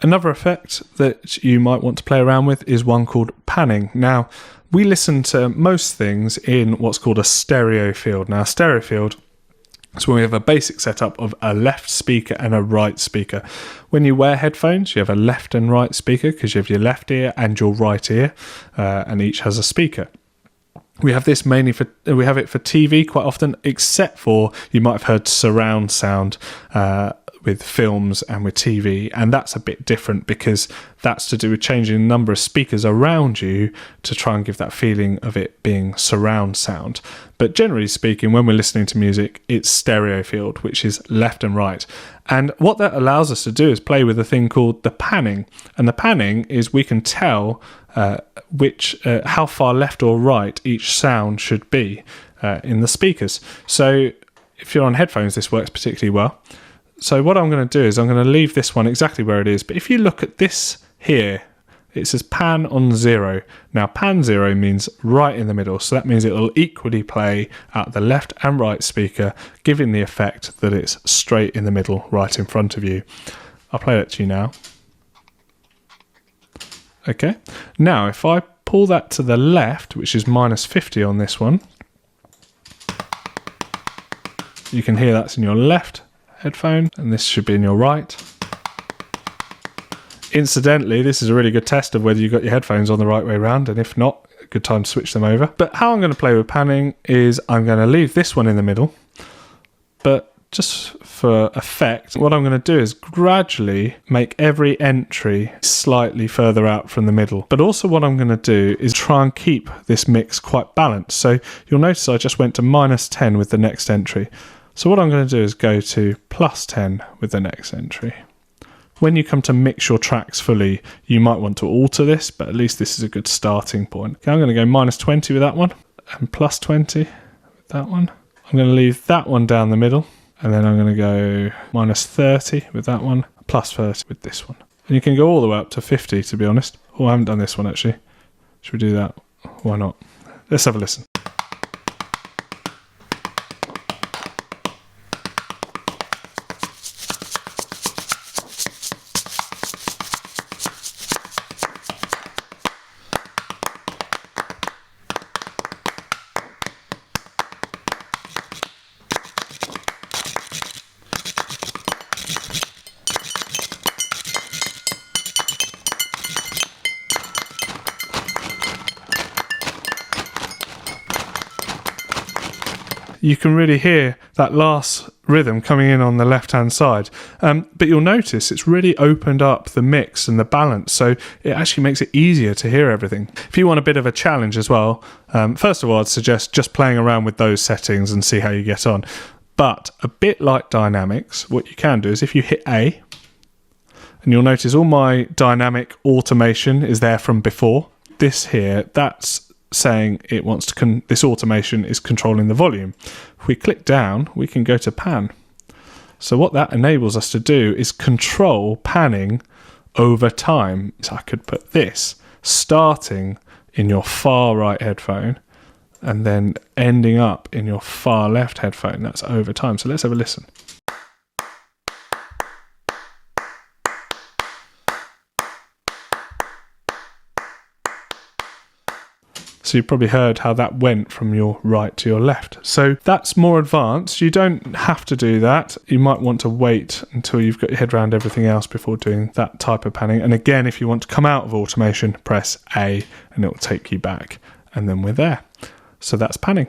Another effect that you might want to play around with is one called panning. Now, we listen to most things in what's called a stereo field. Now, a stereo field is when we have a basic setup of a left speaker and a right speaker. When you wear headphones, you have a left and right speaker because you have your left ear and your right ear, and each has a speaker. We have this mainly we have it for TV quite often, except for you might have heard surround sound with films and with TV, and that's a bit different because that's to do with changing the number of speakers around you to try and give that feeling of it being surround sound. But generally speaking, when we're listening to music, it's stereo field, which is left and right. And what that allows us to do is play with a thing called the panning. And the panning is we can tell how far left or right each sound should be in the speakers. So if you're on headphones, this works particularly well. So what I'm going to do is I'm going to leave this one exactly where it is. But if you look at this here, it says pan on 0. Now pan 0 means right in the middle. So that means it will equally play at the left and right speaker, giving the effect that it's straight in the middle, right in front of you. I'll play that to you now. Okay. Now if I pull that to the left, which is -50 on this one, you can hear that's in your left headphone, and this should be in your right. Incidentally, this is a really good test of whether you've got your headphones on the right way around, and if not, a good time to switch them over. But how I'm going to play with panning is I'm going to leave this one in the middle, but just for effect, what I'm going to do is gradually make every entry slightly further out from the middle. But also what I'm going to do is try and keep this mix quite balanced. So you'll notice I just went to -10 with the next entry. So what I'm going to do is go to +10 with the next entry. When you come to mix your tracks fully, you might want to alter this, but at least this is a good starting point. Okay, I'm going to go -20 with that one, and +20 with that one. I'm going to leave that one down the middle, and then I'm going to go -30 with that one, +30 with this one. And you can go all the way up to 50, to be honest. Oh, I haven't done this one, actually. Should we do that? Why not? Let's have a listen. You can really hear that last rhythm coming in on the left-hand side. But you'll notice it's really opened up the mix and the balance, so it actually makes it easier to hear everything. If you want a bit of a challenge as well, first of all, I'd suggest just playing around with those settings and see how you get on. But a bit like dynamics, what you can do is if you hit A, and you'll notice all my dynamic automation is there from before. This here, that's saying it wants to this automation is controlling the volume. If we click down, we can go to pan. So what that enables us to do is control panning over time. So I could put this starting in your far right headphone and then ending up in your far left headphone. That's over time. So let's have a listen. So you've probably heard how that went from your right to your left. So that's more advanced. You don't have to do that. You might want to wait until you've got your head around everything else before doing that type of panning. And again, if you want to come out of automation, press A and it will take you back. And then we're there. So that's panning.